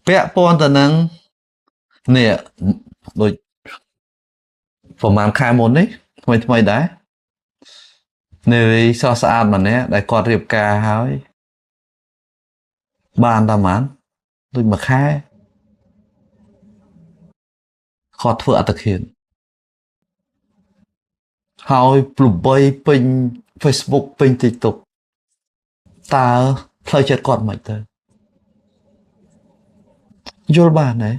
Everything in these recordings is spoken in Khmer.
ពាក់ព័ន្ធទៅនឹងនេះដូចប្រហែលខែមុននេះថ្មីដែរនារីសស្អាតម្នាក់ដែលគាត់រៀបការហើយបានតែប៉ុន្មានដូចមួយខែគាត់ធ្វើអត្តឃាតហើយប្របីពេញ Facebook ពេញ TikTok តើផ្លូវចិត្តគាត់មិនទៅយល់បានទេ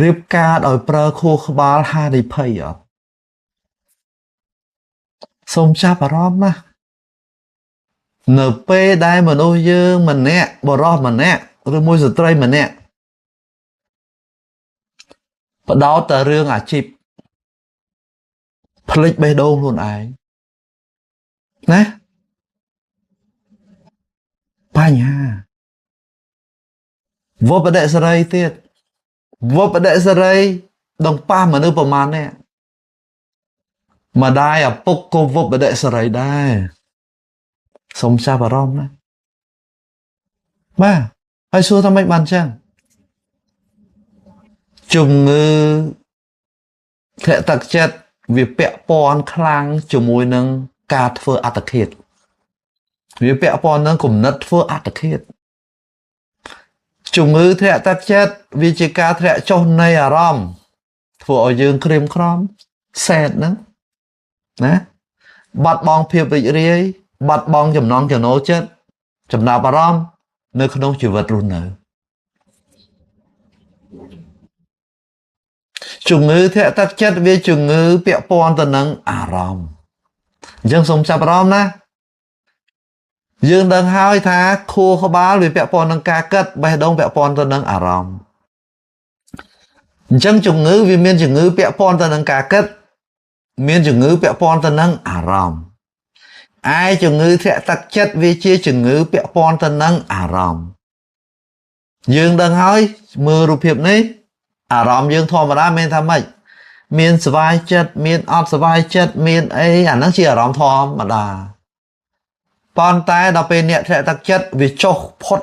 រៀបការដោយប្រើខួរក្បាលហានិភ័យអត់សូមចាប់អារម្មណ៍ណានៅពេលដែលមនុស្សយើងម្នាក់បរិសម្នាក់ឬមួយស្ត្រីម្នាក់បដោតតែរឿងអាជីពផ្លិចបេះដូងខ្លួនឯងណាបញ្ហាវបដិសេរីទៀតវបដិសេរីដងប៉ះមនុស្សប្រមាណនេះម្ដាយឪពុកក៏វបដិសេរីដែរសូមចាប់អារម្មណ៍ណាបាទហើយសួរថាម៉េចបានចឹងជំងឺធ្លាក់ទឹកចិត្តវាពាក់ព័ន្ធខ្លាំងជាមួយនឹងការធ្វើអត្តឃាតវាពាក់ព័ន្ធនឹងគំនិតធ្វើអត្តឃាតជំងឺធ្លាក់ទឹកចិត្តវាជាការធ្លាក់ចុះនៃអារម្មណ៍ធ្វើឲ្យយើងក្រៀមក្រំសែតហ្នឹងណាបាត់បង់ភាពរីករាយបាត់បង់ចំណង់ចំណូលចិត្តចំណាប់អារម្មណ៍នៅក្នុងជីវិតរស់នៅជំងឺធ្លាក់ទឹកចិត្តវាជំងឺពាក់ព័ន្ធទៅនឹងអារម្មណ៍អញ្ចឹងសូមចាប់អារម្មណ៍ណាយើងដឹងហើយថាខួរក្បាលវាពាក់ព័ន្ធនឹងការគិតបេះដូងពាក់ព័ន្ធទៅនឹងអារម្មណ៍អញ្ចឹងជំងឺវាមានជំងឺពាក់ព័ន្ធទៅនឹងការគិតមានជំងឺពាក់ព័ន្ធទៅនឹងអារម្មណ៍ឯជំងឺធ្លាក់ទឹកចិត្តវាជាជំងឺពាក់ព័ន្ធទៅនឹងអារម្មណ៍យើងដឹងហើយមើលរូបភាពនេះអារម្មណ៍យើងធម្មតាមានថាម៉េចមានសុបាយចិត្តមានអត់សុបាយចិត្តមានអីអាហ្នឹងជាអារម្មណ៍ធម្មតាប៉ុន្តែដល់ពេលអ្នកធ្លាក់ទឹកចិត្តវាចុះផុត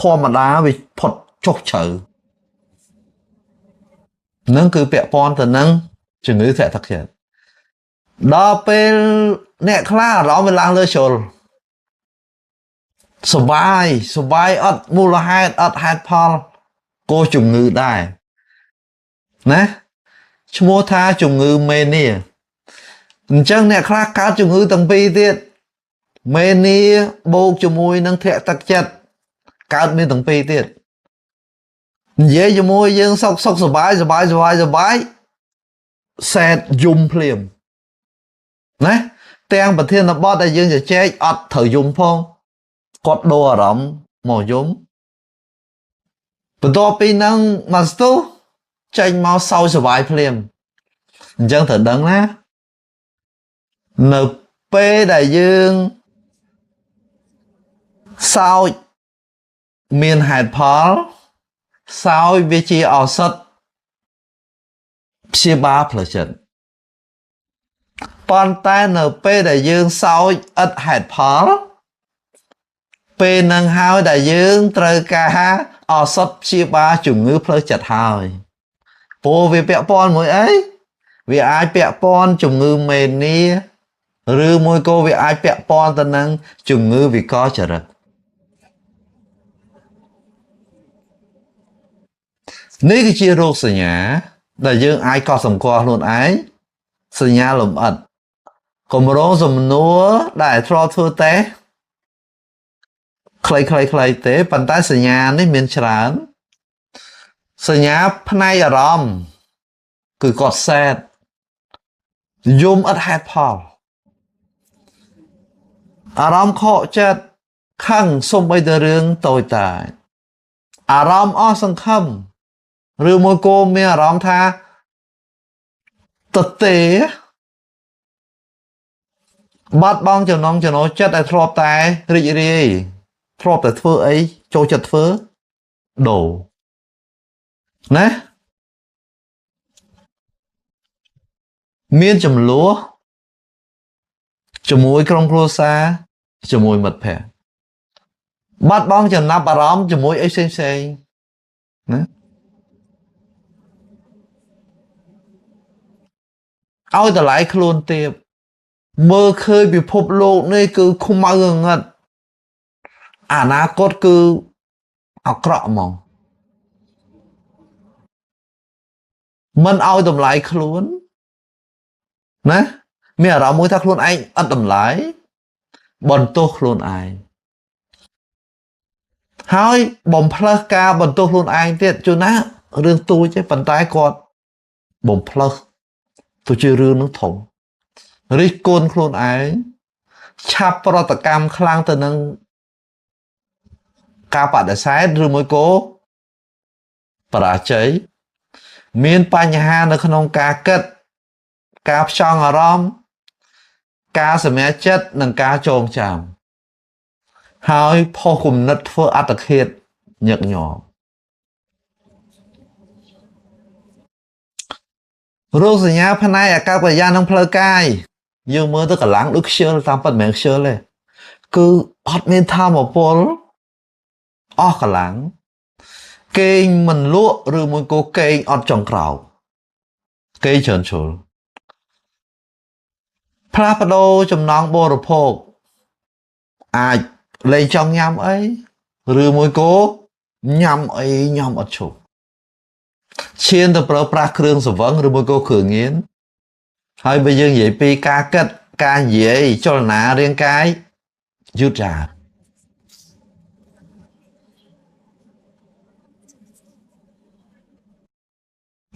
ធម្មតាវាផុតចុះជ្រៅនឹងគឺពាក់ព័ន្ធទៅនឹងជំងឺធ្លាក់ទឹកចិត្តដល់ពេលអ្នកខ្លះអារម្មណ៍វាឡើងលើជ្រុលសុបាយអត់មូលហេតុអត់ហេតុផលក៏ជំងឺដែរណាឈ្មោះថាជំងឺមេនីអញ្ចឹងអ្នកខ្លះកើតជំងឺទាំងពីរទៀតមេនីបូកជាមួយនឹងធ្លាក់ទឹកចិត្តកើតមានទាំងពីរទៀតនិយាយជាមួយយើងសុខសប្បាយសែតយំភ្លាមណាទាំងប្រធានបទដែលយើងជជែកអត់ត្រូវយំផងគាត់ដូរអារម្មណ៍មកយំបន្ទាប់ពីហ្នឹងមកស្ទុះចេញមកសោយសប្បាយភ្លាមអញ្ចឹងត្រូវដឹងណានៅពេលដែលយើងសោចមានហេតុផលសោយវាជាឱសថព្យាបាលផ្លូវចិត្តប៉ុន្តែនៅពេលដែលយើងសោចឥតហេតុផលពេលនឹងហើយដែលយើងត្រូវការឱសថព្យាបាលជំងឺផ្លូវចិត្តហើយព្រោះវាពាក់ព័ន្ធមួយអីវាអាចពាក់ព័ន្ធជំងឺមេនីឬមួយក៏វាអាចពាក់ព័ន្ធទៅនឹងជំងឺវិកលចរិតនេះគឺជារោគសញ្ញាដែលយើងអាចកត់សម្គាល់ខ្លួនឯងសញ្ញាលម្អិតគម្រោងសំណួរដែលធ្លាប់ធ្វើតេស្តខ្លីៗទេប៉ុន្តែសញ្ញានេះមានច្រើនសញ្ញាផ្នែកអារម្មណ៍គឺគាត់សែតយំឥតហេតុផលអារម្មណ៍ខកចិត្តខឹងសូម្បីតែរឿងតូចតាចអារម្មណ៍អស់សង្ឃឹមឬមួយក៏មានអារម្មណ៍ថាទទេបាត់បង់ចំណង់ចំណូលចិត្តដែលធ្លាប់តែរីករាយធ្លាប់តែធ្វើអីចូលចិត្តធ្វើដូរណាមានចំនួនជាមួយក្រុមគ្រួសារជាមួយមិត្តភ័ក្តិបាត់បង់ចំណាប់អារម្មណ៍ជាមួយអីផ្សេង ណាឲ្យតម្លៃខ្លួនទៀតមើលឃើញពិភពលោកនេះគឺខ្មៅងងឹតអនាគតគឺអាក្រក់ហ្មងមិនឲ្យតម្លៃខ្លួនណាមានអារម្មណ៍មួយថាខ្លួនឯងឥតតម្លៃបន្ទោសខ្លួនឯងហើយបំផ្លើសការបន្ទោសខ្លួនឯងទៀតជួនណារឿងទូចទេប៉ុន្តែគាត់បំផ្លើសទៅជារឿងនឹងធំរិះគន់ខ្លួនឯងឆាប់ប្រតិកម្មខ្លាំងទៅនឹងការបដិសេធឬមួយក៏បរាជ័យមានបញ្ហានៅក្នុងការគិតការផ្ចង់អារម្មណ៍ការសម្រេចចិត្តនិងការចងចាំហើយផុសគំនិតធ្វើអត្តឃាតញឹកញាប់រោគសញ្ញាផ្នែកអាកប្បកិរិយានិងផ្លូវកាយយើងមើលទៅកម្លាំងដូចខ្ជិលតាមពិតមិនមែនខ្ជិលទេគឺអត់មានធម៌ពលអស់កម្លាំងគេងមិនលក់ឬមួយក៏គេងអត់ចង់ក្រោកគេងច្រើនជុលផ្លាស់ប្ដូរចំណង់បរិភោគអាចលេងចង់ញ៉ាំអីឬមួយក៏ញ៉ាំអីញ៉ាំអត់ឈប់ឈានទៅប្រើប្រាស់គ្រឿងសង្វឹងឬមួយក៏គ្រឿងញៀនហើយបើយើងនិយាយពីការគិតការនិយាយចលនារាងកាយយឺតយ៉ាវ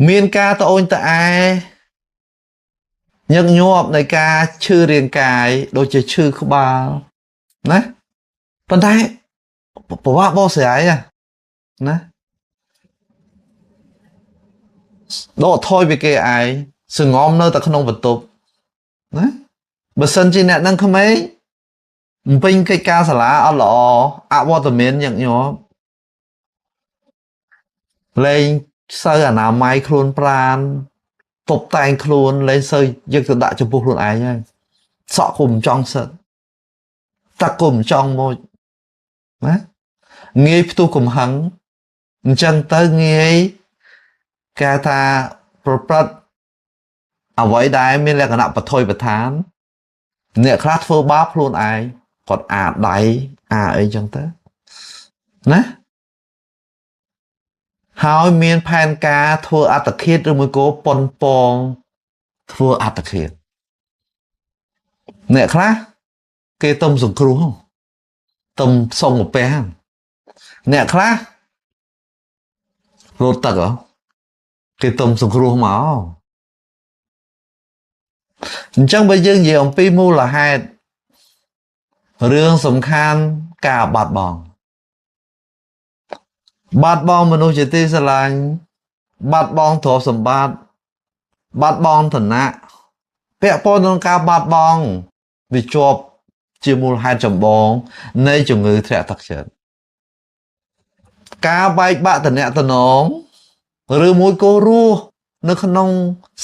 មានការត្អូញត្អែញឹកញាប់នៃការឈឺរាងកាយដូចជាឈឺក្បាលណាប៉ុន្តែប្រវាក់បោះស្រាយណាដកថយពីគេឯងសងំនៅតែក្នុងបន្ទប់ណាបើសិនជាអ្នកនឹងក្មេងបំពេញកិច្ចការសាលាអត់ល្អអវត្តមានញឹកញាប់លេងសូវអនាម័យខ្លួនប្រានតុបតែងខ្លួនលេងសូវយកទៅដាក់ចំពោះខ្លួនឯងហើយសក់គុំចង់សិតតាគុំចង់មួយណាងាយផ្ទុះកំហឹងអញ្ចឹងទៅងាយគេថាប្រព្រឹត្តអ្វីដែលមានលក្ខណៈបថុយប្រឋានអ្នកខ្លះធ្វើបាបខ្លួនឯងគាត់អាដៃអាអីចឹងទៅណាហើយមានផែនការធ្វើអត្តឃាតឬមួយក៏ប៉ុនប៉ងធ្វើអត្តឃាតអ្នកខ្លះគេទុំសង្គ្រោះទុំសុងពះអ្នកខ្លះរត់ទឹកគេទុំសង្គ្រោះមកអញ្ចឹងបើយើងនិយាយអំពីមូលហេតុរឿងសំខាន់ការបាត់បង់មនុស្សជាទីស្រឡាញ់បាត់បង់ទ្រព្យសម្បត្តិបាត់បង់ឋានៈពាក់ព័ន្ធនឹងការបាត់បង់វាជាប់ជាមូលហេតុចម្បងនៃជំងឺធ្លាក់ទឹកចិត្តការបែកបាក់តំណែងឬមួយក៏រស់នៅក្នុង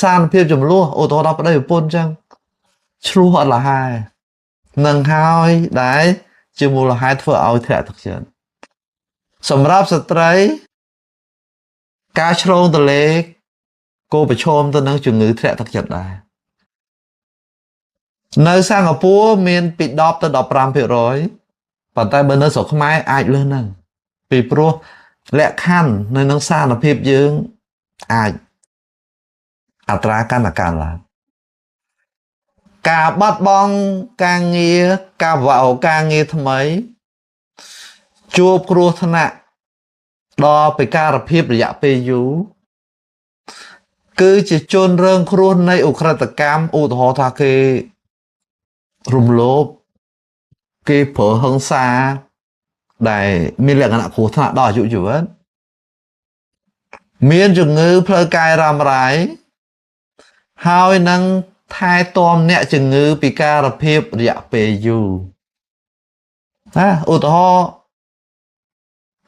សានភាពចំនួនឧទាហរណ៍ដល់ប្តីប្រពន្ធអញ្ចឹងឆ្លោះអត់លះហើយនឹងហើយដែលជាមូលហេតុធ្វើឲ្យធ្លាក់ទឹកចិត្តសម្រាប់ស្ត្រីការឆ្លងទលេក៏ប្រឈមទៅនឹងជំងឺធ្លាក់ទឹកចិត្តដែរនៅសិង្ហបុរីមានពី10ទៅ15%ប៉ុន្តែបើនៅស្រុកខ្មែរអាចលើសហ្នឹងពីព្រោះលក្ខខណ្ឌនៅនឹងសានភាពយើងអាចអត្រាកាន់តែកើនឡើងការបាត់បង់ការងារការវ៉ាវការងារថ្មីជួបគ្រោះថ្នាក់ដល់បេការភាពរយៈពេលយូរគឺជាជនរងគ្រោះនៃអ ுக ្រិតកម្មឧទាហរណ៍ថាគេរំលោភគេប្រើហិង្សាដែលមានលក្ខណៈគ្រោះថ្នាក់ដល់អាយុជីវិតមានជំងឺផ្លូវកាយរ៉ាំរ៉ៃហើយនឹងថែទាំអ្នកជំងឺពិការភាពរយៈពេលយូរណាឧទាហរណ៍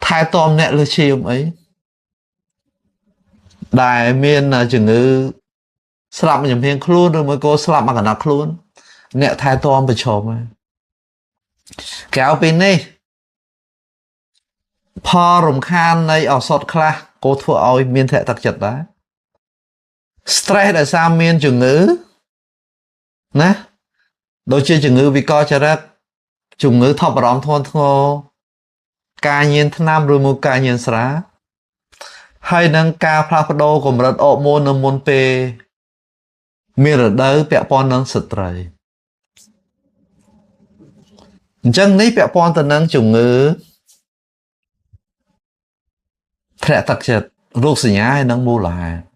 ថែទាំអ្នកលើឈាមអីដែលមានជំងឺស្លាប់ញញៀងខ្លួនឬមួយក៏ស្លាប់មកកណ្ដាប់ខ្លួនអ្នកថែទាំប្រឈមហើយក្រៅពីនេះ ផលរំខាននៃឱសថខ្លះក៏ធ្វើឲ្យមានធ្លាក់ទឹកចិត្តដែរ stress ដោយសារមានជំងឺណាដូចជាជំងឺវិកលចរិតជំងឺថប់បារម្ភធ្ងន់ធ្ងរការញៀនថ្នាំឬមួយការញៀនស្រាហើយនឹងការផ្លាស់ប្ដូរកម្រិតអរម៉ូននៅមុនពេលមានរដូវពាក់ព័ន្ធនឹងស្ត្រីអញ្ចឹងនេះពាក់ព័ន្ធទៅនឹងជំងឺធ្លាក់ទឹកចិត្តរោគសញ្ញាហើយនឹងមូលហេតុ